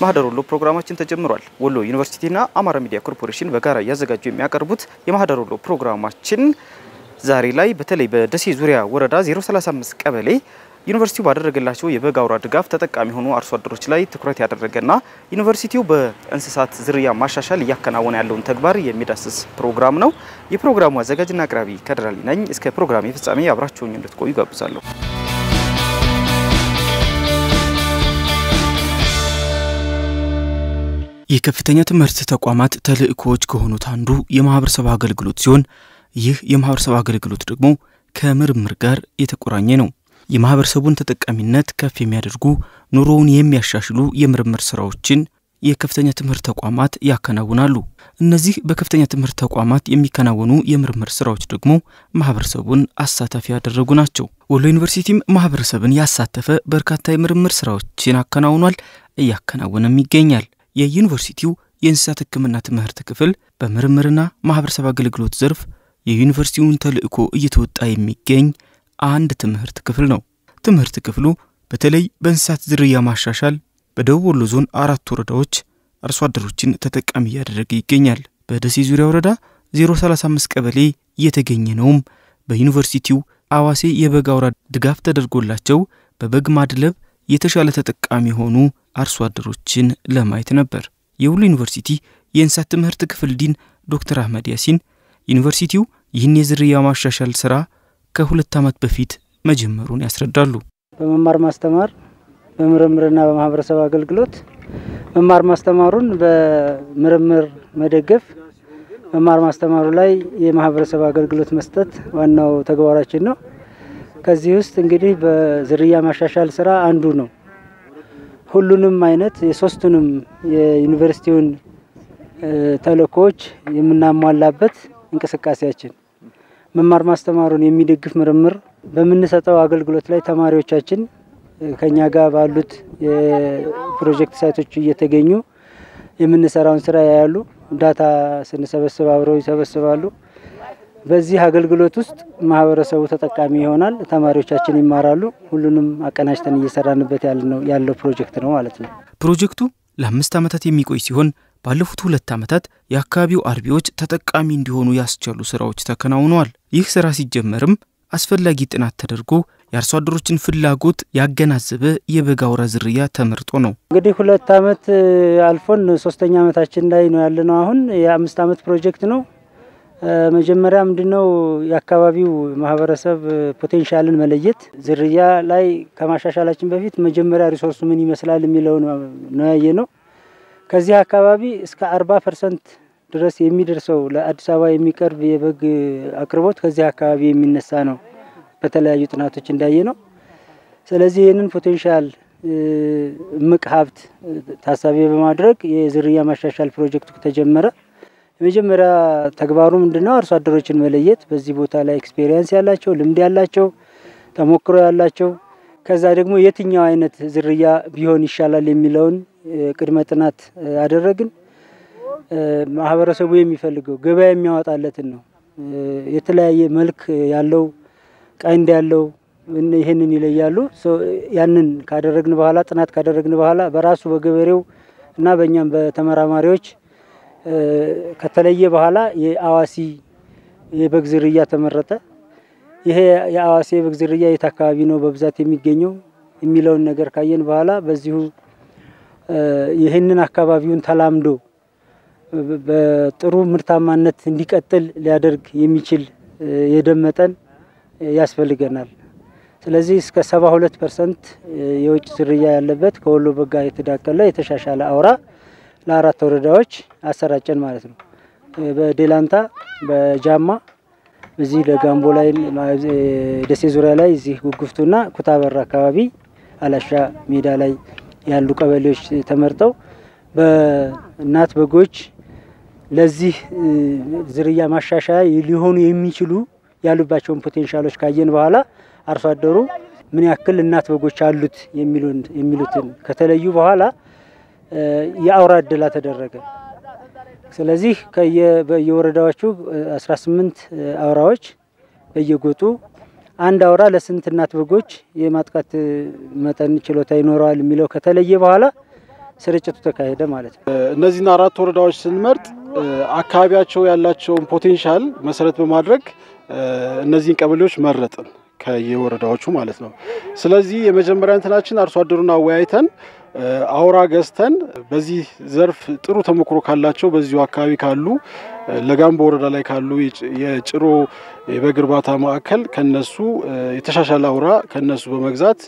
ማህደር ወሎ ፕሮግራማችን ተጀምሯል። ወሎ ዩኒቨርሲቲና አማራ ሚዲያ ኮርፖሬሽን በጋራ ያዘጋጁ የሚያቀርቡት የማህደር ወሎ ፕሮግራማችን ዛሬ ላይ በተለይ በደሴ ዙሪያ ወረዳ 035 ቀበሌ ዩኒቨርሲቲው ባደረገላቸው የበጋ ወራ ድጋፍ ተጠቃሚ ሆኑ አርሶ አደሮች ላይ ትኩረት ያደረገና ዩኒቨርሲቲው በእንስሳት ዝርያ ማሻሻል ያከናወነ ያለውን ተግባር የሚዳስስ ፕሮግራም ነው። የፕሮግራሙ አዘጋጅና አቅራቢ ከድራሊ ነኝ። እስከ ፕሮግራም ፍጻሜ አብራችሁኝ እንድትቆዩ ጋብዛለሁ። የከፍተኛ ትምህርት ተቋማት ተልእኮዎች ከሆኑት አንዱ የማህበረሰብ አገልግሎት ሲሆን ይህ የማህበረሰብ አገልግሎት ደግሞ ከምርምር ጋር የተቆራኘ ነው። የማህበረሰቡን ተጠቃሚነት ከፍ የሚያደርጉ ኑሮውን የሚያሻሽሉ የምርምር ስራዎችን የከፍተኛ ትምህርት ተቋማት ያከናውናሉ። እነዚህ በከፍተኛ ትምህርት ተቋማት የሚከናወኑ የምርምር ስራዎች ደግሞ ማህበረሰቡን አሳታፊ ያደረጉ ናቸው። ወሎ ዩኒቨርሲቲም ማህበረሰብን ያሳተፈ በርካታ የምርምር ስራዎችን አከናውኗል፣ እያከናወነም ይገኛል። የዩኒቨርሲቲው የእንስሳት ሕክምና ትምህርት ክፍል በምርምርና ማህበረሰብ አገልግሎት ዘርፍ የዩኒቨርሲቲውን ተልእኮ እየተወጣ የሚገኝ አንድ ትምህርት ክፍል ነው። ትምህርት ክፍሉ በተለይ በእንስሳት ዝርያ ማሻሻል በደቡብ ወሎ ዞን 4 ወረዳዎች አርሶ አደሮችን ተጠቃሚ ያደረገ ይገኛል። በደሴ ዙሪያ ወረዳ 035 ቀበሌ እየተገኘ ነውም በዩኒቨርሲቲው አዋሴ የበጋ ወራ ድጋፍ ተደርጎላቸው በበግ ማድለብ የተሻለ ተጠቃሚ ሆኑ አርሶ አደሮችን ለማየት ነበር። የወሎ ዩኒቨርሲቲ የእንስሳት ትምህርት ክፍል ዲን ዶክተር አህመድ ያሲን ዩኒቨርሲቲው ይህን የዝርያ ማሻሻል ስራ ከ2 ዓመት በፊት መጀመሩን ያስረዳሉ። በመማር ማስተማር በምርምርና በማህበረሰብ አገልግሎት መማር ማስተማሩን በምርምር መደገፍ መማር ማስተማሩ ላይ የማህበረሰብ አገልግሎት መስጠት ዋናው ተግባራችን ነው። ከዚህ ውስጥ እንግዲህ በዝርያ ማሻሻል ስራ አንዱ ነው። ሁሉንም አይነት የሶስቱንም የዩኒቨርሲቲውን ተልእኮዎች የምናሟላበት እንቅስቃሴያችን መማር ማስተማሩን የሚደግፍ ምርምር በመንሰጠው አገልግሎት ላይ ተማሪዎቻችን ከኛ ጋር ባሉት የፕሮጀክት ሳይቶች እየተገኙ የምንሰራውን ስራ ያያሉ። ዳታ ስንሰበስብ አብረው ይሰበስባሉ። በዚህ አገልግሎት ውስጥ ማህበረሰቡ ተጠቃሚ ይሆናል፣ ተማሪዎቻችን ይማራሉ። ሁሉንም አቀናጅተን እየሰራንበት ያለው ፕሮጀክት ነው ማለት ነው። ፕሮጀክቱ ለ5 ዓመታት የሚቆይ ሲሆን ባለፉት 2 ዓመታት የአካባቢው አርቢዎች ተጠቃሚ እንዲሆኑ ያስቻሉ ስራዎች ተከናውነዋል። ይህ ስራ ሲጀመርም አስፈላጊ ጥናት ተደርጎ የአርሶ አደሮችን ፍላጎት ያገናዘበ የበጋ ወራ ዝርያ ተመርጦ ነው። እንግዲህ 2 ዓመት አልፎን 3ኛ ዓመታችን ላይ ነው ያለነው። አሁን የ5 ዓመት ፕሮጀክት ነው። መጀመሪያ ምንድነው የአካባቢው ማህበረሰብ ፖቴንሻልን መለየት ዝርያ ላይ ከማሻሻላችን በፊት መጀመሪያ ሪሶርሱ ምን ይመስላል የሚለው ነው ያየነው። ከዚህ አካባቢ እስከ 40% ድረስ የሚደርሰው ለአዲስ አበባ የሚቀርብ የበግ አቅርቦት ከዚህ አካባቢ የሚነሳ ነው በተለያዩ ጥናቶች እንዳየነው። ስለዚህ ይሄንን ፖቴንሻል ምቅ ሀብት ታሳቢ በማድረግ የዝርያ ማሻሻል ፕሮጀክቱ ተጀመረ። የመጀመሪያ ተግባሩ ምንድነው አርሶ አደሮችን መለየት፣ በዚህ ቦታ ላይ ኤክስፒሪየንስ ያላቸው ልምድ ያላቸው ተሞክሮ ያላቸው ከዛ ደግሞ የትኛው አይነት ዝርያ ቢሆን ይሻላል የሚለውን ቅድመ ጥናት አደረግን። ማህበረሰቡ የሚፈልገው ገበያ የሚያወጣለትን ነው። የተለያየ መልክ ያለው ቀንድ ያለው ይሄንን ይለያሉ። ያንን ካደረግን በኋላ ጥናት ካደረግን በኋላ በራሱ በገበሬው እና በእኛም በተመራማሪዎች ከተለየ በኋላ የአዋሲ የበግ ዝርያ ተመረጠ። ይሄ የአዋሲ የበግ ዝርያ የት አካባቢ ነው በብዛት የሚገኘው የሚለውን ነገር ካየን በኋላ በዚሁ ይሄንን አካባቢውን ተላምዶ በጥሩ ምርታማነት እንዲቀጥል ሊያደርግ የሚችል የደም መጠን ያስፈልገናል። ስለዚህ እስከ 72% የውጭ ዝርያ ያለበት ከወሎ በጋ የተዳቀለ የተሻሻለ አውራ ለ4 ወረዳዎች አሰራጨን ማለት ነው። በዴላንታ በጃማ በዚህ ለጋምቦ ላይ ደሴ ዙሪያ ላይ እዚህ ጉጉፍቱና ኩታበር አካባቢ አላሻ ሜዳ ላይ ያሉ ቀበሌዎች ተመርጠው በእናት በጎች ለዚህ ዝርያ ማሻሻያ ሊሆኑ የሚችሉ ያሉባቸውን ፖቴንሻሎች ካየን በኋላ አርሶ አደሩ ምን ያክል እናት በጎች አሉት የሚሉትን ከተለዩ በኋላ የአውራ እድላ ተደረገ። ስለዚህ በየወረዳዎቹ 18 አውራዎች በየጎጡ አንድ አውራ ለስንት እናት በጎች የማጥቃት መጠን ችሎታ ይኖራል የሚለው ከተለየ በኋላ ስርጭቱ ተካሄደ ማለት ነው። እነዚህና 4 ወረዳዎች ስንመርጥ አካባቢያቸው ያላቸውን ፖቴንሻል መሰረት በማድረግ እነዚህን ቀበሌዎች መረጥን ከየወረዳዎቹ ማለት ነው። ስለዚህ የመጀመሪያ እንትናችን አርሶ አደሩን አወያይተን አውራ ገዝተን በዚህ ዘርፍ ጥሩ ተሞክሮ ካላቸው በዚሁ አካባቢ ካሉ ለጋምቦ ወረዳ ላይ ካሉ የጭሮ የበግ እርባታ ማዕከል ከነሱ የተሻሻለ አውራ ከነሱ በመግዛት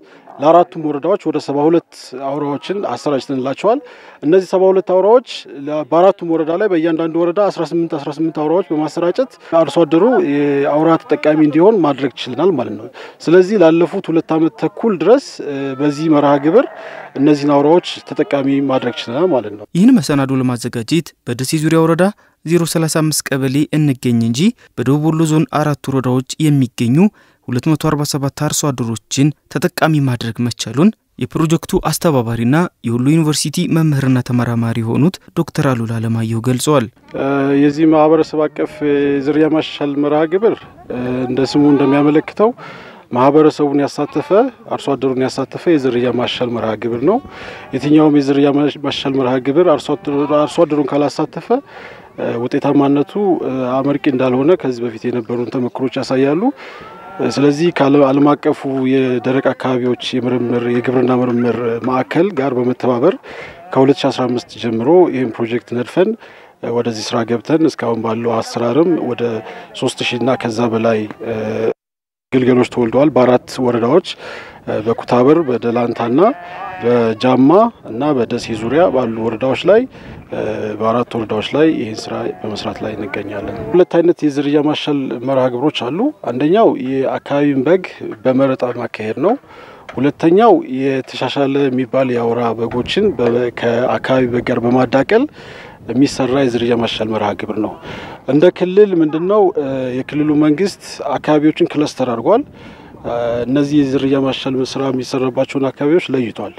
ለአራቱም ወረዳዎች ወደ 72 አውራዎችን አሰራጭተንላቸዋል። እነዚህ 72 አውራዎች በአራቱም ወረዳ ላይ በእያንዳንዱ ወረዳ 18 አውራዎች በማሰራጨት አርሶ አደሩ የአውራ ተጠቃሚ እንዲሆን ማድረግ ችለናል ማለት ነው። ስለዚህ ላለፉት 2 ዓመት ተኩል ድረስ በዚህ መርሃ ግብር እነዚህን አውራዎች ተጠቃሚ ማድረግ ችለናል ማለት ነው። ይህን መሰናዶ ለማዘጋጀት በደሴ ዙሪያ ወረዳ 035 ቀበሌ እንገኝ እንጂ በደቡብ ወሎ ዞን 4 ወረዳዎች የሚገኙ 247 አርሶ አደሮችን ተጠቃሚ ማድረግ መቻሉን የፕሮጀክቱ አስተባባሪና የወሎ ዩኒቨርሲቲ መምህርና ተመራማሪ የሆኑት ዶክተር አሉላ አለማየሁ ገልጸዋል። የዚህ ማህበረሰብ አቀፍ ዝርያ ማሻሻል መርሃ ግብር እንደ ስሙ እንደሚያመለክተው ማህበረሰቡን ያሳተፈ አርሶ አደሩን ያሳተፈ የዝርያ ማሻሻል መርሃ ግብር ነው። የትኛውም የዝርያ ማሻሻል መርሃ ግብር አርሶ አደሩን ካላሳተፈ ውጤታማነቱ አመርቂ እንዳልሆነ ከዚህ በፊት የነበሩን ተመክሮች ያሳያሉ። ስለዚህ ዓለም አቀፉ የደረቅ አካባቢዎች የምርምር የግብርና ምርምር ማዕከል ጋር በመተባበር ከ2015 ጀምሮ ይህን ፕሮጀክት ነድፈን ወደዚህ ስራ ገብተን እስካሁን ባለው አሰራርም ወደ 3000 እና ከዛ በላይ ግልገሎች ተወልደዋል። በ4 ወረዳዎች በኩታበር በደላንታና በጃማ እና በደሴ ዙሪያ ባሉ ወረዳዎች ላይ በ4 ወረዳዎች ላይ ይህን ስራ በመስራት ላይ እንገኛለን። 2 አይነት የዝርያ ማሻሻል መርሃ ግብሮች አሉ። አንደኛው የአካባቢን በግ በመረጣ ማካሄድ ነው። ሁለተኛው የተሻሻለ የሚባል የአውራ በጎችን ከአካባቢ በግ ጋር በማዳቀል የሚሰራ የዝርያ ማሻሻል መርሃ ግብር ነው። እንደ ክልል ምንድነው የክልሉ መንግስት አካባቢዎችን ክለስተር አድርጓል። እነዚህ የዝርያ ማሻሻል ስራ የሚሰራባቸውን አካባቢዎች ለይቷል።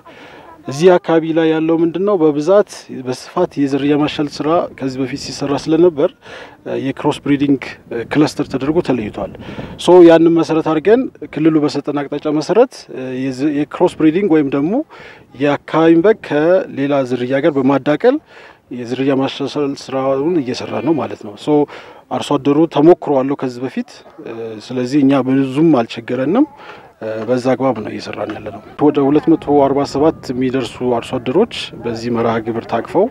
እዚህ አካባቢ ላይ ያለው ምንድነው በብዛት በስፋት የዝርያ ማሻሻል ስራ ከዚህ በፊት ሲሰራ ስለነበር የክሮስ ብሪዲንግ ክለስተር ተደርጎ ተለይቷል። ያንን መሰረት አድርገን ክልሉ በሰጠን አቅጣጫ መሰረት የክሮስ ብሪዲንግ ወይም ደግሞ የአካባቢ በግ ከሌላ ዝርያ ጋር በማዳቀል የዝርያ ማሻሻል ስራውን እየሰራ ነው ማለት ነው። አርሶ አደሩ ተሞክሮ አለው ከዚህ በፊት። ስለዚህ እኛ ብዙም አልቸገረንም። በዛ አግባብ ነው እየሰራን ያለነው። ወደ 247 የሚደርሱ አርሶ አደሮች በዚህ መርሃ ግብር ታቅፈው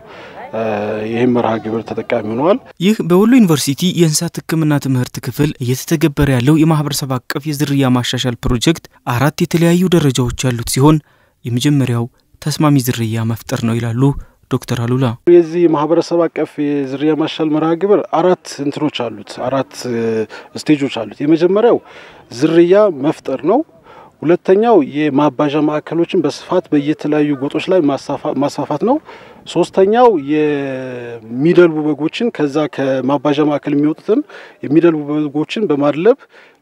ይህም መርሃ ግብር ተጠቃሚ ሆነዋል። ይህ በወሎ ዩኒቨርሲቲ የእንስሳት ሕክምና ትምህርት ክፍል እየተተገበረ ያለው የማህበረሰብ አቀፍ የዝርያ ማሻሻል ፕሮጀክት 4 የተለያዩ ደረጃዎች ያሉት ሲሆን የመጀመሪያው ተስማሚ ዝርያ መፍጠር ነው ይላሉ ዶክተር አሉላ። የዚህ ማህበረሰብ አቀፍ የዝርያ ማሻሻል መርሃ ግብር 4 እንትኖች አሉት፣ 4 ስቴጆች አሉት። የመጀመሪያው ዝርያ መፍጠር ነው። ሁለተኛው የማባዣ ማዕከሎችን በስፋት በየተለያዩ ጎጦች ላይ ማስፋፋት ነው። ሶስተኛው የሚደልቡ በጎችን ከዛ ከማባዣ ማዕከል የሚወጡትን የሚደልቡ በጎችን በማድለብ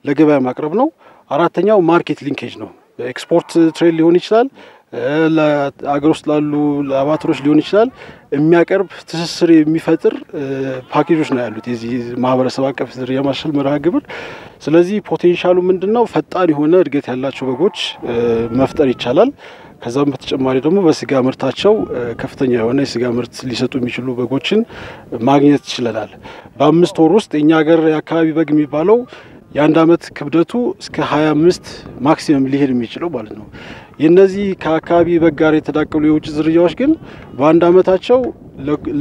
ለገበያ ማቅረብ ነው። አራተኛው ማርኬት ሊንኬጅ ነው። ኤክስፖርት ትሬድ ሊሆን ይችላል፣ ለአገር ውስጥ ላሉ ለአባትሮች ሊሆን ይችላል። የሚያቀርብ ትስስር የሚፈጥር ፓኬጆች ነው ያሉት የዚህ ማህበረሰብ አቀፍ ዝርያ ማሻሻል መርሃ ግብር። ስለዚህ ፖቴንሻሉ ምንድነው ፈጣን የሆነ እድገት ያላቸው በጎች መፍጠር ይቻላል። ከዛም በተጨማሪ ደግሞ በስጋ ምርታቸው ከፍተኛ የሆነ የስጋ ምርት ሊሰጡ የሚችሉ በጎችን ማግኘት ይችላል። በ5 ወር ውስጥ የኛ ሀገር የአካባቢ በግ የሚባለው የአንድ አመት ክብደቱ እስከ 25 ማክሲመም ሊሄድ የሚችለው ማለት ነው። የነዚህ ከአካባቢ በግ ጋር የተዳቀሉ የውጭ ዝርያዎች ግን በአንድ አመታቸው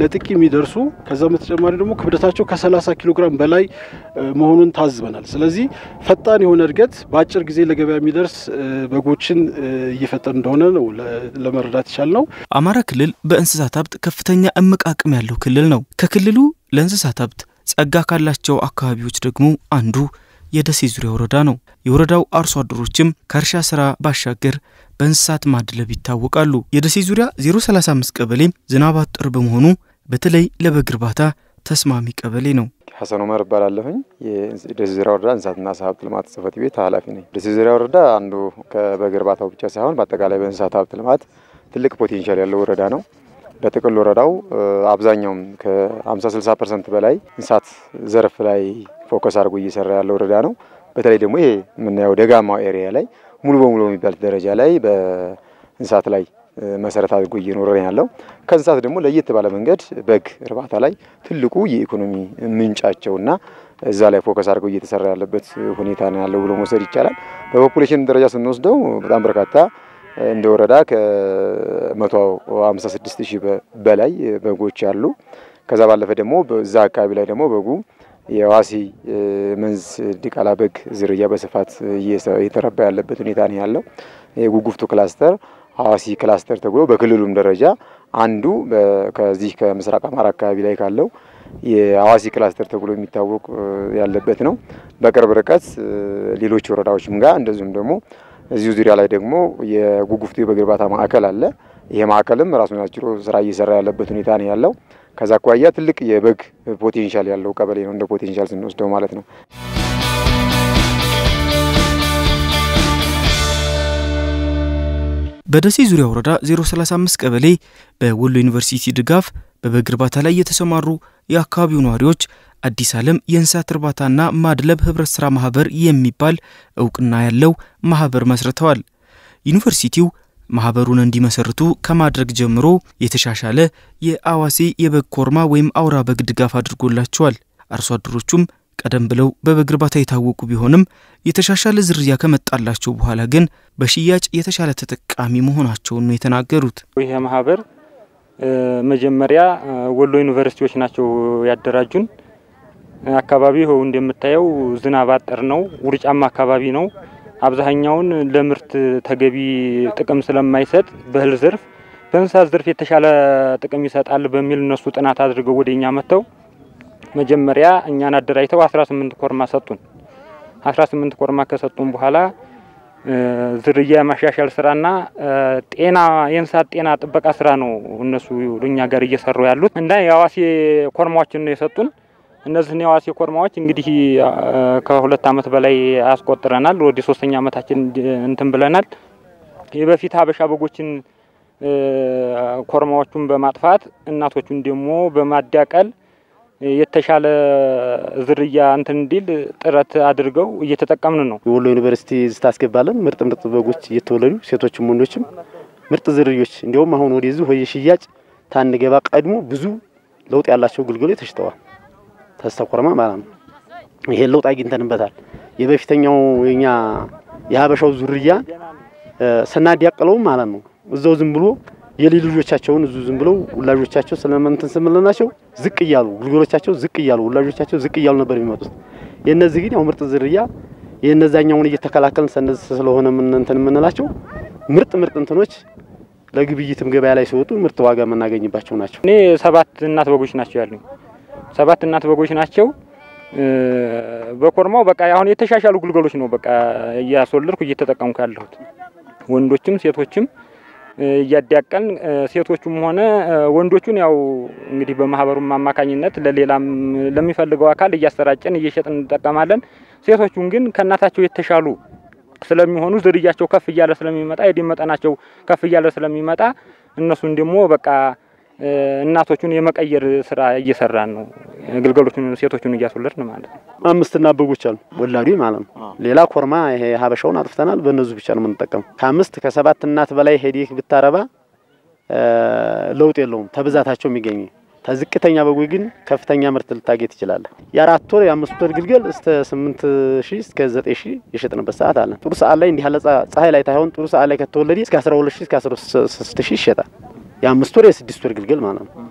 ለጥቂ የሚደርሱ ከዛም በተጨማሪ ደግሞ ክብደታቸው ከ30 ኪሎ ግራም በላይ መሆኑን ታዝበናል። ስለዚህ ፈጣን የሆነ እድገት በአጭር ጊዜ ለገበያ የሚደርስ በጎችን እየፈጠን እንደሆነ ነው ለመረዳት ይቻላል። አማራ ክልል በእንስሳት ሀብት ከፍተኛ እምቅ አቅም ያለው ክልል ነው። ከክልሉ ለእንስሳት ሀብት ጸጋ ካላቸው አካባቢዎች ደግሞ አንዱ የደሴ ዙሪያ ወረዳ ነው። የወረዳው አርሶ አደሮችም ከእርሻ ስራ ባሻገር በእንስሳት ማድለብ ይታወቃሉ። የደሴ ዙሪያ 035 ቀበሌ ዝናብ አጠር በመሆኑ በተለይ ለበግ እርባታ ተስማሚ ቀበሌ ነው። ሐሰን ዑመር እባላለሁኝ። የደሴ ዙሪያ ወረዳ እንስሳትና ዓሳ ሀብት ልማት ጽሕፈት ቤት ኃላፊ ነኝ። ደሴ ዙሪያ ወረዳ አንዱ ከበግ እርባታው ብቻ ሳይሆን በአጠቃላይ በእንስሳት ሀብት ልማት ትልቅ ፖቴንሻል ያለው ወረዳ ነው። በጥቅል ወረዳው አብዛኛው ከ50-60% በላይ እንስሳት ዘርፍ ላይ ፎከስ አድርጎ እየሰራ ያለው ወረዳ ነው። በተለይ ደግሞ ይሄ የምናየው ደጋማው ኤሪያ ላይ ሙሉ በሙሉ የሚባል ደረጃ ላይ በእንስሳት ላይ መሰረት አድርጎ እየኖረ ያለው። ከእንስሳት ደግሞ ለየት ባለ መንገድ በግ እርባታ ላይ ትልቁ የኢኮኖሚ ምንጫቸውና እዛ ላይ ፎከስ አድርገው እየተሰራ ያለበት ሁኔታ ነው ያለው ብሎ መውሰድ ይቻላል። በፖፑሌሽን ደረጃ ስንወስደው በጣም በርካታ እንደ ወረዳ ከ156,000 በላይ በጎች አሉ። ከዛ ባለፈ ደግሞ በዛ አካባቢ ላይ ደግሞ በጉ የዋሲ መንዝ ዲቃላ በግ ዝርያ በስፋት እየተረባ ያለበት ሁኔታ ነው ያለው። የጉጉፍቱ ክላስተር ሐዋሲ ክላስተር ተብሎ በክልሉም ደረጃ አንዱ ከዚህ ከምስራቅ አማራ አካባቢ ላይ ካለው የሐዋሲ ክላስተር ተብሎ የሚታወቅ ያለበት ነው። በቅርብ ርቀት ሌሎች ወረዳዎችም ጋር እንደዚሁም ደግሞ እዚሁ ዙሪያ ላይ ደግሞ የጉጉፍቱ የበግ እርባታ ማዕከል አለ። ይሄ ማዕከልም ራሱን አችሎ ስራ እየሰራ ያለበት ሁኔታ ነው ያለው። ከዛ አኳያ ትልቅ የበግ ፖቴንሻል ያለው ቀበሌ ነው እንደ ፖቴንሻል ስንወስደው ማለት ነው። በደሴ ዙሪያ ወረዳ 035 ቀበሌ በወሎ ዩኒቨርሲቲ ድጋፍ በበግ እርባታ ላይ የተሰማሩ የአካባቢው ነዋሪዎች አዲስ ዓለም የእንስሳት እርባታና ማድለብ ህብረት ስራ ማህበር የሚባል እውቅና ያለው ማህበር መስርተዋል። ዩኒቨርሲቲው ማህበሩን እንዲመሰርቱ ከማድረግ ጀምሮ የተሻሻለ የአዋሴ የበግ ኮርማ ወይም አውራ በግ ድጋፍ አድርጎላቸዋል። አርሶ አደሮቹም ቀደም ብለው በበግ እርባታ የታወቁ ቢሆንም የተሻሻለ ዝርያ ከመጣላቸው በኋላ ግን በሽያጭ የተሻለ ተጠቃሚ መሆናቸውን ነው የተናገሩት። ይሄ ማህበር መጀመሪያ ወሎ ዩኒቨርሲቲዎች ናቸው ያደራጁን። አካባቢው እንደምታየው ዝናብ አጠር ነው፣ ውርጫማ አካባቢ ነው። አብዛኛውን ለምርት ተገቢ ጥቅም ስለማይሰጥ በእህል ዘርፍ በእንስሳት ዘርፍ የተሻለ ጥቅም ይሰጣል በሚል እነሱ ጥናት አድርገው ወደኛ መተው መጀመሪያ እኛን አደራጅተው 18 ኮርማ ሰጡን። 18 ኮርማ ከሰጡን በኋላ ዝርያ ማሻሻል ስራና ጤና የእንስሳት ጤና ጥበቃ ስራ ነው እነሱ ለኛ ጋር እየሰሩ ያሉት እና የአዋሴ ኮርማዎችን ነው የሰጡን። እነዚህ የአዋሴ ኮርማዎች እንግዲህ ከ2 አመት በላይ አስቆጥረናል። ወደ 3ኛ አመታችን እንትን ብለናል። የበፊት ሀበሻ በጎችን ኮርማዎቹን በማጥፋት እናቶቹን ደግሞ በማዳቀል የተሻለ ዝርያ እንትን እንዲል ጥረት አድርገው እየተጠቀምን ነው። ወሎ ዩኒቨርሲቲ ዝታስገባለን ምርጥ በጎች እየተወለዱ ሴቶችም ወንዶችም ምርጥ ዝርዮች እንዲያውም አሁን ወደዚህ ሆየ ሽያጭ ታንገባ ቀድሞ ብዙ ለውጥ ያላቸው ግልገሎች ተሽተዋል። ተስተኮርማ ማለት ነው። ይሄ ለውጥ አግኝተንበታል። የበፊተኛው የኛ የሀበሻው ዝርያ ሰናዲያቀለው ማለት ነው እዛው ዝም ብሎ የልጆቻቸውን ዝም ብለው ወላጆቻቸው ስለማንተን ስምለናቸው ዝቅ ይያሉ ግልገሎቻቸው ዝቅ ይያሉ ወላጆቻቸው ዝቅ ይያሉ ነበር የሚመጡት። የነዚህ ግን ያው ምርጥ ዝርያ የነዛኛውን እየተከላከልን ሰነዝ ስለሆነ ምን እንትን ምንላቸው ምርጥ እንትኖች ለግብይትም ገበያ ላይ ሲወጡ ምርጥ ዋጋ መናገኝባቸው ናቸው። እኔ 7 እናት በጎች ናቸው ያሉኝ። 7 እናት በጎች ናቸው። በኮርማው በቃ አሁን የተሻሻሉ ግልገሎች ነው በቃ እያስወለድኩ እየተጠቀምኩ ያለሁት። ወንዶችም ሴቶችም ያዳቀን ሴቶቹም ሆነ ወንዶቹን ያው እንግዲህ በማህበሩም አማካኝነት ለሌላም ለሚፈልገው አካል እያሰራጨን እየሸጥን እንጠቀማለን። ሴቶቹን ግን ከናታቸው የተሻሉ ስለሚሆኑ ዝርያቸው ከፍ ይያለ ስለሚመጣ የደም መጠናቸው ከፍ ይያለ ስለሚመጣ እነሱን ደግሞ በቃ እናቶቹን የመቀየር ስራ እየሰራን ነው። ግልገሎቹን ሴቶቹን እያስወለድን ማለት ነው። 5 እናት በጎች አሉ ወላዱ ማለት ነው። ሌላ ኮርማ ይሄ ሀበሻውን አጥፍተናል። በእነሱ ብቻ ነው የምንጠቀመው። ከ5 ከ7 እናት በላይ ሄዲክ ብታረባ ለውጥ የለውም ተብዛታቸው የሚገኝ ተዝቅተኛ በጎች ግን ከፍተኛ ምርት ልታገኝ ትችላለህ። የ4 ወር የ5 ወር ግልገል እስከ 8000 እስከ 9000 የሸጥንበት ሰዓት አለ። ጥሩ ሰዓት ላይ እንዲህ ያለ ፀሐይ ላይ ታይሆን ጥሩ ሰዓት ላይ ከተወለደ እስከ 12000 እስከ 16000 ይሸጣል። የ5 ወር የ6 ወር ግልገል ማለት ነው።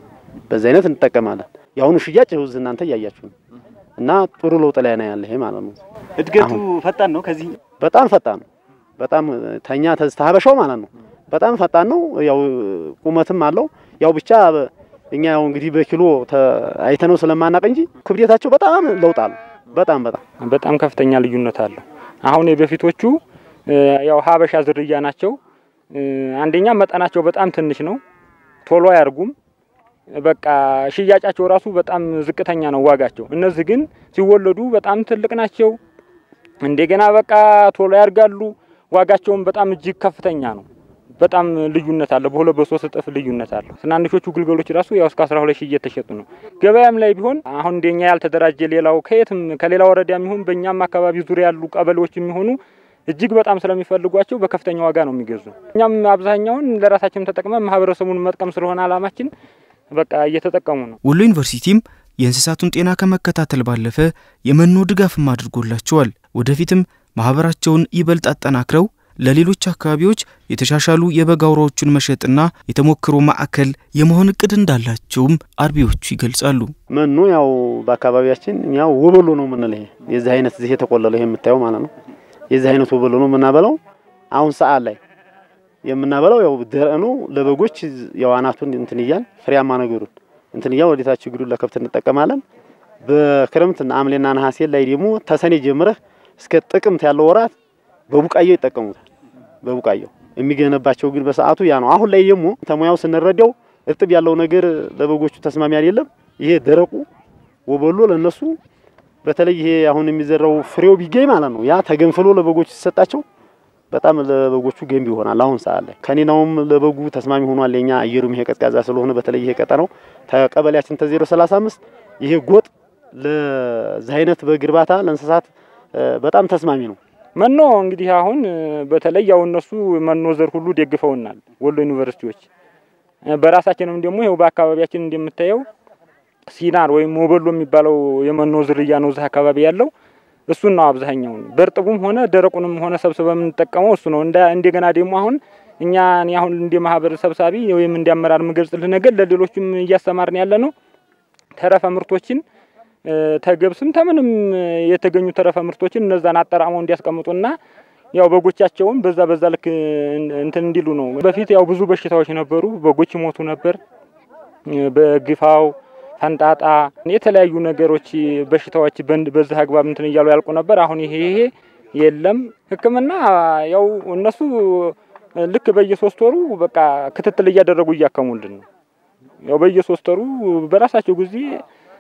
በዛ አይነት እንጠቀማለን። ያሁኑ ሽያጭ ህውዝ እናንተ ያያችሁ እና ጥሩ ለውጥ ላይ ነው ያለ ይሄ ማለት ነው። እድገቱ ፈጣን ነው። ከዚህ በጣም ፈጣን ነው። በጣም ተኛ ተስተሀበሻው ማለት ነው። በጣም ፈጣን ነው። ያው ቁመትም አለው። ያው ብቻ እኛ ያው እንግዲህ በኪሎ አይተነው ስለማናቀ እንጂ ክብደታቸው በጣም ለውጥ አለው። በጣም ከፍተኛ ልዩነት አለው። አሁን የበፊቶቹ ያው ሀበሻ ዝርያ ናቸው። አንደኛ መጠናቸው በጣም ትንሽ ነው። ቶሎ አያርጉም። በቃ ሽያጫቸው ራሱ በጣም ዝቅተኛ ነው ዋጋቸው። እነዚህ ግን ሲወለዱ በጣም ትልቅ ናቸው። እንደገና በቃ ቶሎ ያርጋሉ። ዋጋቸውም በጣም እጅግ ከፍተኛ ነው። በጣም ልዩነት አለ። በሁለት በሶስት እጥፍ ልዩነት አለ። ትናንሾቹ ግልገሎች ራሱ ያው እስከ 12000 እየተሸጡ ነው። ገበያም ላይ ቢሆን አሁን እንደኛ ያልተደራጀ ሌላው ከየትም ከሌላ ወረዳም ይሁን በእኛም አካባቢ ዙሪያ ያሉ ቀበሌዎች የሚሆኑ እጅግ በጣም ስለሚፈልጓቸው በከፍተኛ ዋጋ ነው የሚገዙ። እኛም አብዛኛውን ለራሳችን ተጠቅመን ማህበረሰቡን መጥቀም ስለሆነ አላማችን በቃ እየተጠቀሙ ነው። ወሎ ዩኒቨርሲቲም የእንስሳቱን ጤና ከመከታተል ባለፈ የመኖ ድጋፍም አድርጎላቸዋል። ወደፊትም ማህበራቸውን ይበልጥ አጠናክረው ለሌሎች አካባቢዎች የተሻሻሉ የበግ አውራዎችን መሸጥና የተሞክሮ ማዕከል የመሆን እቅድ እንዳላቸውም አርቢዎቹ ይገልጻሉ። መኖ ያው በአካባቢያችን ያው ወበሎ ነው የምንለው። የዚህ አይነት እዚህ የተቆለለው ይሄ የምታየው ማለት ነው። የዚህ አይነት ወበሎ ነው የምናበላው። አሁን ሰዓት ላይ የምናበላው ያው ደረቅ ነው። ለበጎች ያው አናቱን እንትን ይያል ፍሬያማ ነገሩን እንትን ይያል ወዲታች ግዱ ለከብት እንጠቀማለን። በክረምትና ሐምሌና ነሐሴ ላይ ደግሞ ተሰኔ ጀምረህ እስከ ጥቅምት ያለው ወራት በቡቃየው ይጠቀሙታል። በቡቃየው የሚገነባቸው ግን በሰዓቱ ያ ነው። አሁን ላይ ደግሞ ተሙያው ስንረዳው እርጥብ ያለው ነገር ለበጎቹ ተስማሚ አይደለም። ይሄ ደረቁ ወበሎ ለነሱ በተለይ ይሄ አሁን የሚዘራው ፍሬው ቢገኝ ማለት ነው ያ ተገንፍሎ ለበጎቹ ሲሰጣቸው በጣም ለበጎቹ ገንቢ ይሆናል። አሁን ሰዓት ላይ ከኔናውም ለበጉ ተስማሚ ሆኗል። ለኛ አየሩም ይሄ ቀዝቃዛ ስለሆነ በተለይ ይሄ ቀጠናው ተቀበላችን ተ035 ይሄ ጎጥ ለዚህ አይነት በግርባታ ለእንስሳት በጣም ተስማሚ ነው። መኖ እንግዲህ አሁን በተለይ ያው እነሱ መኖ ዘር ሁሉ ደግፈውናል ወሎ ዩኒቨርሲቲዎች። በራሳችንም ደግሞ ይሄው በአካባቢያችን እንደምታየው ሲናር ወይም ወበሎ የሚባለው የመኖ ዝርያ ነው እዛ አካባቢ ያለው እሱ ነው። አብዛኛው በርጥቡም ሆነ ደረቁንም ሆነ ሰብስበን እንጠቀመው እሱ ነው። እንደገና ደግሞ አሁን እኛ አሁን እንደ ማህበር ሰብሳቢ ወይም እንደ አመራር ምገልጽልህ ነገር ለሌሎችም እያስተማርን ያለ ነው ተረፈ ምርቶችን ተገብስም ተምንም የተገኙ ተረፈ ምርቶችን እነዛን አጠራቀመው እንዲያስቀምጡና ያው በጎቻቸውን በዛ ልክ እንትን እንዲሉ ነው። በፊት ያው ብዙ በሽታዎች ነበሩ፣ በጎች ሞቱ ነበር። በግፋው ፈንጣጣ የተለያዩ ነገሮች በሽታዎች በዛ አግባብ እንትን እያሉ ያልቁ ነበር። አሁን ይሄ የለም። ህክምና ያው እነሱ ልክ በየ3 ወሩ በቃ ክትትል እያደረጉ እያከሙልን ነው። ያው በየ3 ወሩ በራሳቸው ጊዜ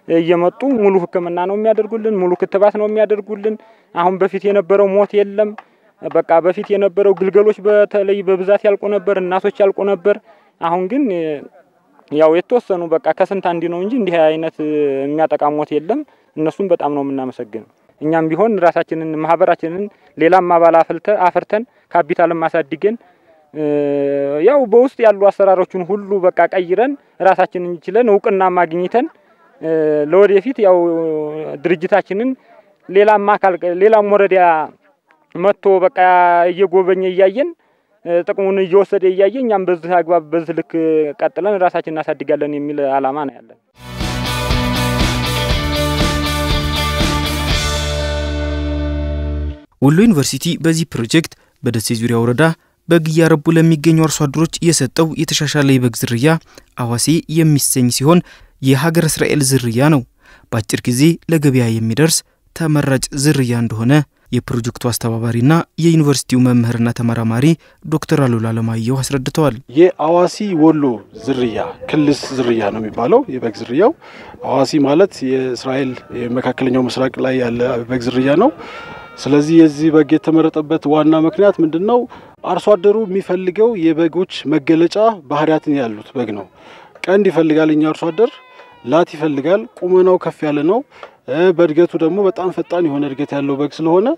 እየመጡ ሙሉ ህክምና ነው የሚያደርጉልን፣ ሙሉ ክትባት ነው የሚያደርጉልን። አሁን በፊት የነበረው ሞት የለም። በቃ በፊት የነበረው ግልገሎች በተለይ በብዛት ያልቁ ነበር፣ እናቶች ያልቁ ነበር። አሁን ግን ያው የተወሰኑ በቃ ከስንት አንድ ነው እንጂ እንዲህ አይነት የሚያጠቃ ሞት የለም። እነሱም በጣም ነው የምናመሰግነው። እኛም ቢሆን ራሳችንን ማህበራችንን ሌላም አባል አፍርተን ካፒታልም ማሳድገን ያው በውስጥ ያሉ አሰራሮችን ሁሉ በቃ ቀይረን ራሳችንን እንችለን እውቅና ማግኝተን ለወደፊት ያው ድርጅታችንን ሌላም ወረዳ መጥቶ በቃ እየጎበኘ እያየን ጥቅሙን እየወሰደ እያየን እኛም በዚህ አግባብ በዚህ ልክ ቀጥለን ራሳችንን እናሳድጋለን የሚል አላማ ነው ያለን። ወሎ ዩኒቨርሲቲ በዚህ ፕሮጀክት በደሴ ዙሪያ ወረዳ በግ ያረቡ ለሚገኙ አርሶ አደሮች የሰጠው የተሻሻለ የበግ ዝርያ አዋሴ የሚሰኝ ሲሆን የሀገር እስራኤል ዝርያ ነው። በአጭር ጊዜ ለገበያ የሚደርስ ተመራጭ ዝርያ እንደሆነ የፕሮጀክቱ አስተባባሪና የዩኒቨርሲቲው መምህርና ተመራማሪ ዶክተር አሉላ ለማየሁ አስረድተዋል። የአዋሲ ወሎ ዝርያ ክልስ ዝርያ ነው የሚባለው የበግ ዝርያው። አዋሲ ማለት የእስራኤል የመካከለኛው ምስራቅ ላይ ያለ በግ ዝርያ ነው። ስለዚህ የዚህ በግ የተመረጠበት ዋና ምክንያት ምንድነው? አርሶ አደሩ የሚፈልገው የበጎች መገለጫ ባህሪያትን ያሉት በግ ነው። ቀንድ ይፈልጋል እኛ አርሶ አደር፣ ላት ይፈልጋል፣ ቁመናው ከፍ ያለ ነው። በእድገቱ ደግሞ በጣም ፈጣን የሆነ እድገት ያለው በግ ስለሆነ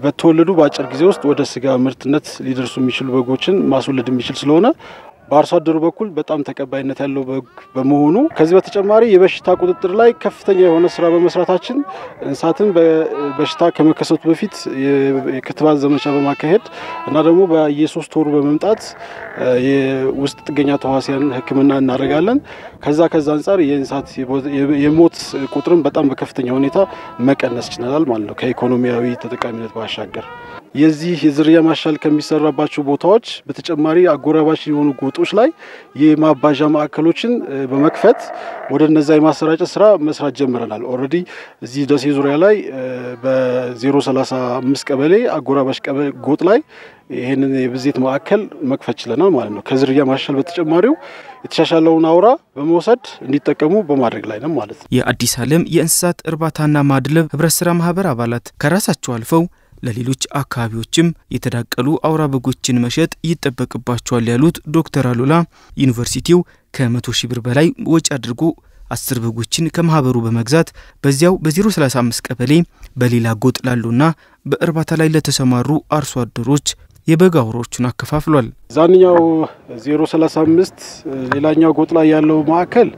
በተወለዱ በአጭር ጊዜ ውስጥ ወደ ስጋ ምርትነት ሊደርሱ የሚችሉ በጎችን ማስወለድ የሚችል ስለሆነ በአርሶ አደሩ በኩል በጣም ተቀባይነት ያለው በግ በመሆኑ ከዚህ በተጨማሪ የበሽታ ቁጥጥር ላይ ከፍተኛ የሆነ ስራ በመስራታችን እንስሳትን በበሽታ ከመከሰቱ በፊት የክትባት ዘመቻ በማካሄድ እና ደግሞ በየ3 ወሩ በመምጣት የውስጥ ጥገኛ ተዋሲያን ሕክምና እናደርጋለን። ከዛ አንፃር የእንስሳት የሞት ቁጥርን በጣም በከፍተኛ ሁኔታ መቀነስ ችለናል ማለት ነው። ከኢኮኖሚያዊ ተጠቃሚነት ባሻገር የዚህ የዝርያ ማሻል ከሚሰራባቸው ቦታዎች በተጨማሪ አጎራባች የሆኑ ጎጦች ላይ የማባዣ ማዕከሎችን በመክፈት ወደ እነዛ የማሰራጨት ስራ መስራት ጀምረናል። ኦሬዲ እዚህ ደሴ ዙሪያ ላይ በ035 ቀበሌ አጎራባች ቀበሌ ጎጥ ላይ ይሄንን የብዜት ማዕከል መክፈት ችለናል ማለት ነው። ከዝርያ ማሻል በተጨማሪው የተሻሻለውን አውራ በመውሰድ እንዲጠቀሙ በማድረግ ላይ ነው ማለት ነው። የአዲስ ዓለም የእንስሳት እርባታና ማድለብ ህብረት ስራ ማህበር አባላት ከራሳቸው አልፈው ለሌሎች አካባቢዎችም የተዳቀሉ አውራ በጎችን መሸጥ ይጠበቅባቸዋል ያሉት ዶክተር አሉላ ዩኒቨርሲቲው ከ100 ሺህ ብር በላይ ወጪ አድርጎ 10 በጎችን ከማህበሩ በመግዛት በዚያው በ035 ቀበሌ በሌላ ጎጥ ላሉና በእርባታ ላይ ለተሰማሩ አርሶ አደሮች የበግ አውራዎችን አከፋፍሏል። ዛንኛው 035 ሌላኛው ጎጥ ላይ ያለው ማዕከል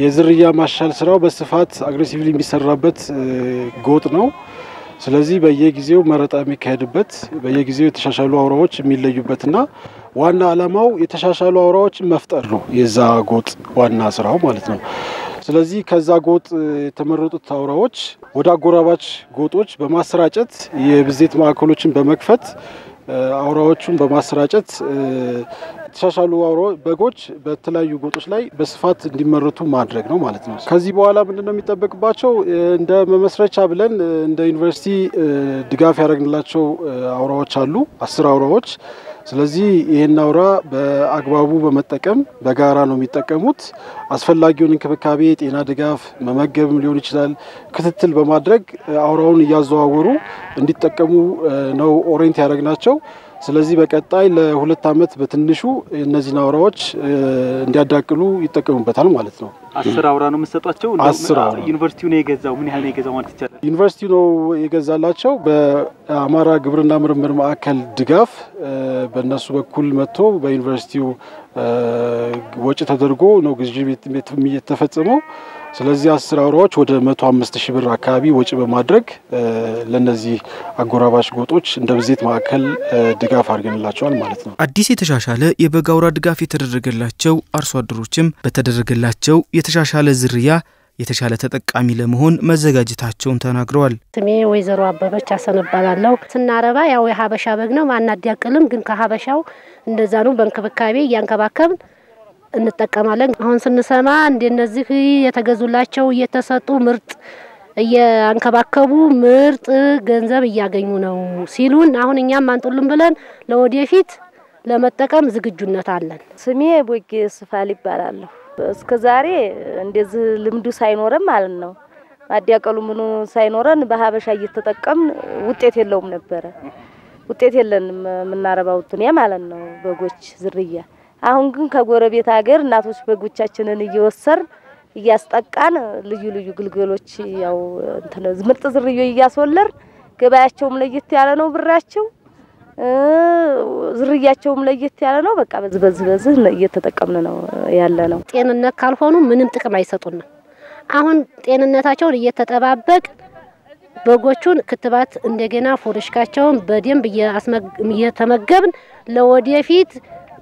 የዝርያ ማሻሻል ስራው በስፋት አግሬሲቭሊ የሚሰራበት ጎጥ ነው። ስለዚህ በየጊዜው መረጣ የሚካሄድበት በየጊዜው የተሻሻሉ አውራዎች የሚለዩበትና ዋና ዓላማው የተሻሻሉ አውራዎችን መፍጠር ነው የዛ ጎጥ ዋና ስራው ማለት ነው። ስለዚህ ከዛ ጎጥ የተመረጡት አውራዎች ወደ አጎራባች ጎጦች በማሰራጨት የብዜት ማዕከሎችን በመክፈት አውራዎቹን በማሰራጨት የተሻሻሉ በጎች በተለያዩ ጎጦች ላይ በስፋት እንዲመረቱ ማድረግ ነው ማለት ነው። ከዚህ በኋላ ምንድነው የሚጠበቅባቸው? እንደ መመስረቻ ብለን እንደ ዩኒቨርሲቲ ድጋፍ ያደረግንላቸው አውራዎች አሉ 10 አውራዎች። ስለዚህ ይሄን አውራ በአግባቡ በመጠቀም በጋራ ነው የሚጠቀሙት። አስፈላጊውን እንክብካቤ ጤና ድጋፍ መመገብም ሊሆን ይችላል ክትትል በማድረግ አውራውን እያዘዋወሩ እንዲጠቀሙ ነው ኦሬንት ያደረግናቸው። ስለዚህ በቀጣይ ለ2 አመት በትንሹ እነዚህ አውራዎች እንዲያዳቅሉ ይጠቀሙበታል ማለት ነው። 10 አውራ ነው መስጠቷቸው። ዩኒቨርሲቲው ነው የገዛው። ምን ያህል ነው የገዛው ማለት ይቻላል? ዩኒቨርሲቲው ነው የገዛላቸው። በአማራ ግብርና ምርምር ማዕከል ድጋፍ በእነሱ በኩል መጥቶ በዩኒቨርሲቲው ወጪ ተደርጎ ነው ግዢ የተፈጸመው። ስለዚህ 10 አውራዎች ወደ 105,000 ብር አካባቢ ወጪ በማድረግ ለነዚህ አጎራባሽ ጎጦች እንደ ብዜት ማዕከል ድጋፍ አድርገንላቸዋል ማለት ነው። አዲስ የተሻሻለ የበግ አውራ ድጋፍ የተደረገላቸው አርሶ አደሮችም በተደረገላቸው የተሻሻለ ዝርያ የተሻለ ተጠቃሚ ለመሆን መዘጋጀታቸውን ተናግረዋል። ስሜ ወይዘሮ አበበች አሰነባላለሁ። ስናረባ ያው የሀበሻ በግ ነው ማናዲያቀልም፣ ግን ከሀበሻው እንደዛ ነው በእንክብካቤ ያንከባከብን እንጠቀማለን። አሁን ስንሰማ እንደነዚህ የተገዙላቸው እየተሰጡ ምርጥ እያንከባከቡ ምርጥ ገንዘብ እያገኙ ነው ሲሉን አሁን እኛም አንጡልን ብለን ለወደፊት ለመጠቀም ዝግጁነት አለን። ስሜ ቦጌ ስፋል ይባላል። እስከዛሬ እንደዚህ ልምዱ ሳይኖርም ማለት ነው ማዲያቀሉ ምኑ ሳይኖረን በሀበሻ እየተጠቀምን ውጤት የለውም ነበር። ውጤት የለንም ምናረባው ዱንያ ማለት ነው በጎች ዝርያ። አሁን ግን ከጎረቤት ሀገር እናቶች በጎቻችንን እየወሰር እያስጠቃን ልዩ ልዩ ግልገሎች ያው እንትን ምርጥ ዝርያ እያስወለር ገበያቸውም ለየት ያለ ነው ብራቸው ዝርያቸውም ለየት ያለ ነው። በቃ በዚህ እየተጠቀምን ነው ያለ ነው። ጤንነት ካልሆኑ ምንም ጥቅም አይሰጡንም። አሁን ጤንነታቸውን እየተጠባበቅ በጎቹን ክትባት እንደገና ፎርሽካቸውን በደንብ እየተመገብን ለወደፊት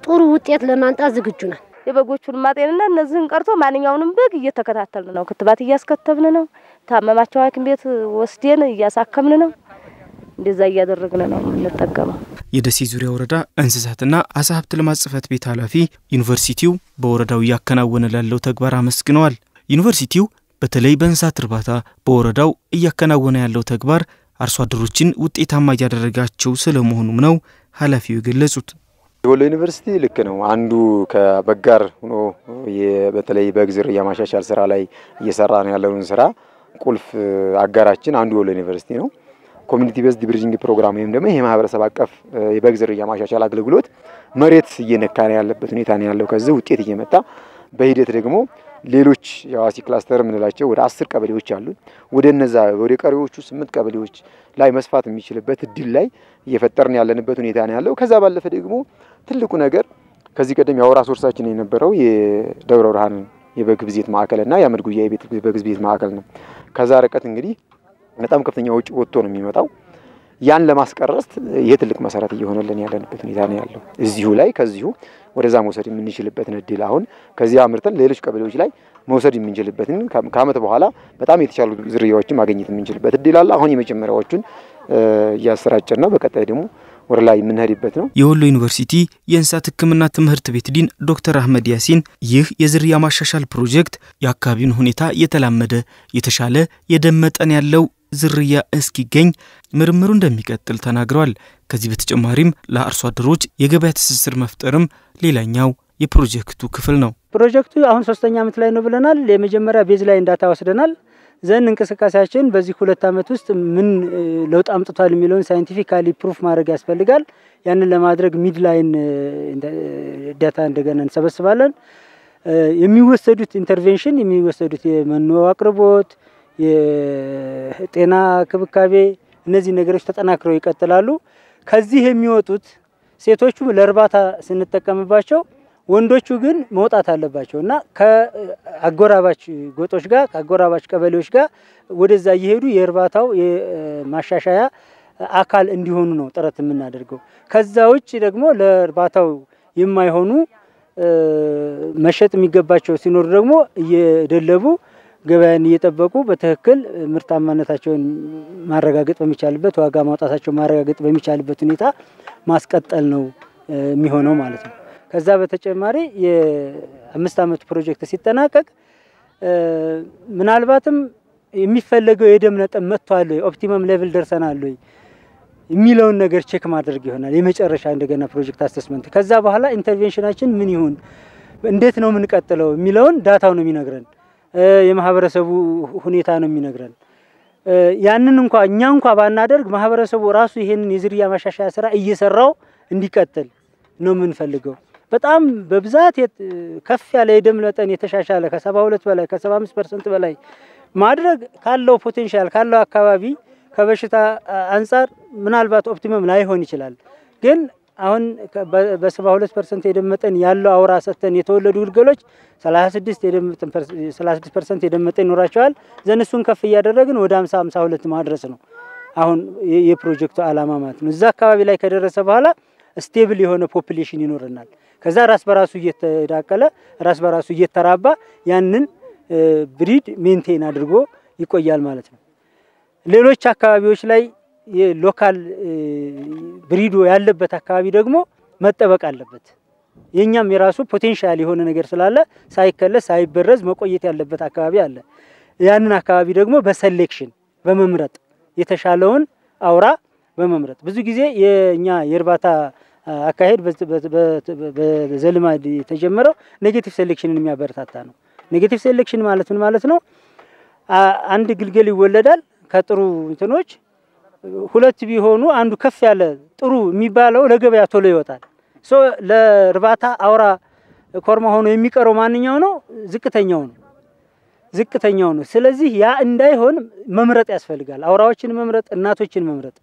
ጥሩ ውጤት ለማንጣት ዝግጁ ነን። የበጎቹን ማጤንና እነዚህን ቀርቶ ማንኛውንም በግ እየተከታተልን ነው። ክትባት እያስከተብን ነው። ታመማቸው ሐኪም ቤት ወስደን እያሳከምን ነው። እንደዛ እያደረግን ነው የምንጠቀመው። የደሴ ዙሪያ ወረዳ እንስሳትና አሳ ሀብት ልማት ጽሕፈት ቤት ኃላፊ ዩኒቨርሲቲው በወረዳው ያከናወነ ላለው ተግባር አመስግነዋል። ዩኒቨርሲቲው በተለይ በእንስሳት እርባታ በወረዳው እያከናወነ ያለው ተግባር አርሶ አደሮችን ውጤታማ ያደረጋቸው ስለመሆኑም ነው ኃላፊው የገለጹት። የወሎ ዩኒቨርሲቲ ልክ ነው አንዱ ከበጋር ሆኖ በተለይ በግ ዝርያ ማሻሻል ስራ ላይ እየሰራ ነው ያለውን ስራ ቁልፍ አጋራችን አንዱ ወሎ ዩኒቨርሲቲ ነው። ኮሚኒቲ ቤዝድ ብሪዲንግ ፕሮግራም ወይም ደግሞ ይሄ ማህበረሰብ አቀፍ የበግ ዝርያ ማሻሻል አገልግሎት መሬት እየነካ ነው ያለበት ሁኔታ ነው ያለው። ከዚህ ውጤት እየመጣ በሂደት ደግሞ ሌሎች የዋሲ ክላስተር ምንላቸው ወደ 10 ቀበሌዎች አሉ። ወደ ቀሪዎቹ 8 ቀበሌዎች ላይ መስፋት የሚችልበት እድል ላይ እየፈጠርን ያለንበት ሁኔታ ነው ያለው። ከዛ ባለፈ ደግሞ ትልቁ ነገር ከዚህ ቀደም ያወራ ሶርሳችን የነበረው የደብረ ብርሃን የበግ ብዜት ማዕከልና የአመድጉያ የበግ ብዜት ማዕከል ነው። ከዛ ርቀት እንግዲህ በጣም ከፍተኛ ወጪ ወጥቶ ነው የሚመጣው። ያን ለማስቀረስ የትልቅ መሰረት እየሆነልን ያለንበት ሁኔታ ነው ያለው። እዚሁ ላይ ከዚሁ ወደዛ መውሰድ የምንችልበትን እድል አሁን ከዚህ አምርተን ሌሎች ቀበሌዎች ላይ መውሰድ የምንችልበትን ከአመት በኋላ በጣም የተሻሉ ዝርያዎችን ማግኘት የምንችልበት እድል አለ። አሁን የመጀመሪያዎቹን እያሰራጨን ነው። በቀጣይ ደግሞ ወደ ላይ የምንሄድበት ነው። የወሎ ዩኒቨርሲቲ የእንስሳት ሕክምና ትምህርት ቤት ዲን ዶክተር አህመድ ያሲን ይህ የዝርያ ማሻሻል ፕሮጀክት የአካባቢውን ሁኔታ የተላመደ የተሻለ የደም መጠን ያለው ዝርያ እስኪገኝ ምርምሩ እንደሚቀጥል ተናግረዋል። ከዚህ በተጨማሪም ለአርሶ አደሮች የገበያ ትስስር መፍጠርም ሌላኛው የፕሮጀክቱ ክፍል ነው። ፕሮጀክቱ አሁን 3ኛ አመት ላይ ነው ብለናል። የመጀመሪያ ቤዝ ላይ እንዳታ ወስደናል። ዘን እንቅስቃሴያችን በዚህ 2 አመት ውስጥ ምን ለውጥ አምጥቷል የሚለውን ሳይንቲፊካሊ ፕሩፍ ማድረግ ያስፈልጋል። ያንን ለማድረግ ሚድ ላይን ዳታ እንደገና እንሰበስባለን። የሚወሰዱት ኢንተርቬንሽን የሚወሰዱት የመኖ አቅርቦት የጤና ክብካቤ እነዚህ ነገሮች ተጠናክረው ይቀጥላሉ። ከዚህ የሚወጡት ሴቶቹ ለእርባታ ስንጠቀምባቸው ወንዶቹ ግን መውጣት አለባቸውና ከአጎራባች ጎጦች ጋር ከአጎራባች ቀበሌዎች ጋር ወደዛ እየሄዱ የእርባታው የማሻሻያ አካል እንዲሆኑ ነው ጥረት የምናደርገው። ከዛ ውጭ ደግሞ ለእርባታው የማይሆኑ መሸጥ የሚገባቸው ሲኖር ደግሞ እየደለቡ ገበያን እየጠበቁ በትክክል ምርታማነታቸውን ማረጋገጥ በሚቻልበት ዋጋ ማውጣታቸው ማረጋገጥ በሚቻልበት ሁኔታ ማስቀጠል ነው የሚሆነው ማለት ነው። ከዛ በተጨማሪ የ5 አመት ፕሮጀክት ሲጠናቀቅ ምናልባትም የሚፈለገው የደም መጠን መጥቷል ወይ ኦፕቲመም ሌቭል ደርሰናል ወይ የሚለውን ነገር ቼክ ማድረግ ይሆናል የመጨረሻ እንደገና ፕሮጀክት አሰስመንት። ከዛ በኋላ ኢንተርቬንሽናችን ምን ይሁን እንዴት ነው የምንቀጥለው የሚለውን ዳታው ነው የሚነግረን የማህበረሰቡ ሁኔታ ነው የሚነግረን። ያንን እኛ እንኳን ባናደርግ ማህበረሰቡ ራሱ ይሄንን የዝርያ ማሻሻያ ስራ እየሰራው እንዲቀጥል ነው የምንፈልገው። በጣም በብዛት ከፍ ያለ የደም መጠን የተሻሻለ ከ72 በላይ ከ75% በላይ ማድረግ ካለው ፖቴንሻል ካለው አካባቢ ከበሽታ አንፃር ምናልባት ኦፕቲመም ላይሆን ይችላል። ግን አሁን በ72% የደም መጠን ያለው አውራ ሰተን የተወለዱ ግልገሎች 36% የደም መጠን ይኖራቸዋል። ዘነሱን ከፍ እያደረግን ወደ 50-52 ማድረስ ነው አሁን የፕሮጀክቱ አላማ ማለት ነው። እዛ አካባቢ ላይ ከደረሰ በኋላ ስቴብል የሆነ ፖፑሌሽን ይኖርናል። ከዛ ራስ በራሱ እየተዳቀለ ራስ በራሱ እየተራባ ያንን ብሪድ ሜንቴን አድርጎ ይቆያል ማለት ነው። ሌሎች አካባቢዎች ላይ የሎካል ብሪዶ ያለበት አካባቢ ደግሞ መጠበቅ አለበት። የኛም የራሱ ፖቴንሻል የሆነ ነገር ስላለ ሳይከለስ ሳይበረዝ መቆየት ያለበት አካባቢ አለ። ያንን አካባቢ ደግሞ በሴሌክሽን በመምረጥ የተሻለውን አውራ በመምረጥ ብዙ ጊዜ የኛ የእርባታ አካሄድ በዘልማድ የተጀመረው ኔጌቲቭ ሴሌክሽንን የሚያበረታታ ነው። ኔጌቲቭ ሴሌክሽን ማለት ምን ማለት ነው? አንድ ግልገል ይወለዳል ከጥሩ እንትኖች ሁለት ቢሆኑ አንዱ ከፍ ያለ ጥሩ የሚባለው ለገበያ ቶሎ ይወጣል። ለእርባታ አውራ ኮርማ ሆኖ የሚቀረው ማንኛው ነው? ዝቅተኛው ነው። ስለዚህ ያ እንዳይሆን መምረጥ ያስፈልጋል። አውራዎችን መምረጥ፣ እናቶችን መምረጥ።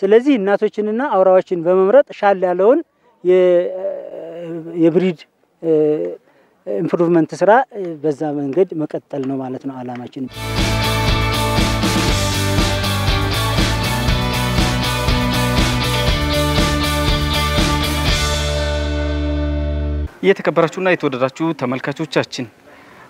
ስለዚህ እናቶችንና አውራዎችን በመምረጥ ሻል ያለውን የብሪድ ኢምፕሩቭመንት ስራ በዛ መንገድ መቀጠል ነው ማለት ነው አላማችን። የተከበራችሁና የተወደዳችሁ ተመልካቾቻችን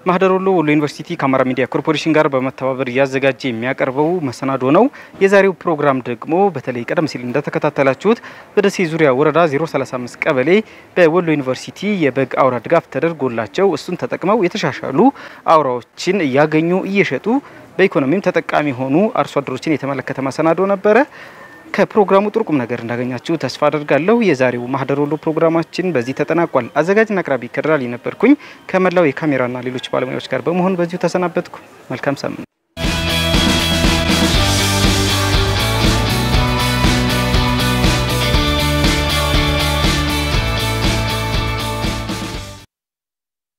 ማህደር ወሎ ዩኒቨርሲቲ ከአማራ ሚዲያ ኮርፖሬሽን ጋር በመተባበር ያዘጋጀ የሚያቀርበው መሰናዶ ነው። የዛሬው ፕሮግራም ደግሞ በተለይ ቀደም ሲል እንደተከታተላችሁት በደሴ ዙሪያ ወረዳ 035 ቀበሌ በወሎ ዩኒቨርሲቲ የበግ አውራ ድጋፍ ተደርጎላቸው እሱን ተጠቅመው የተሻሻሉ አውራዎችን እያገኙ እየሸጡ በኢኮኖሚም ተጠቃሚ ሆኑ አርሶ አደሮችን የተመለከተ መሰናዶ ነበረ። ከፕሮግራሙ ጥሩ ቁም ነገር እንዳገኛችሁ ተስፋ አደርጋለሁ። የዛሬው ማህደር ወሎ ፕሮግራማችን በዚህ ተጠናቋል። አዘጋጅና አቅራቢ ከድራሊ ነበርኩኝ። ከመላው የካሜራና ሌሎች ባለሙያዎች ጋር በመሆን በዚሁ ተሰናበትኩ። መልካም ሳምንት።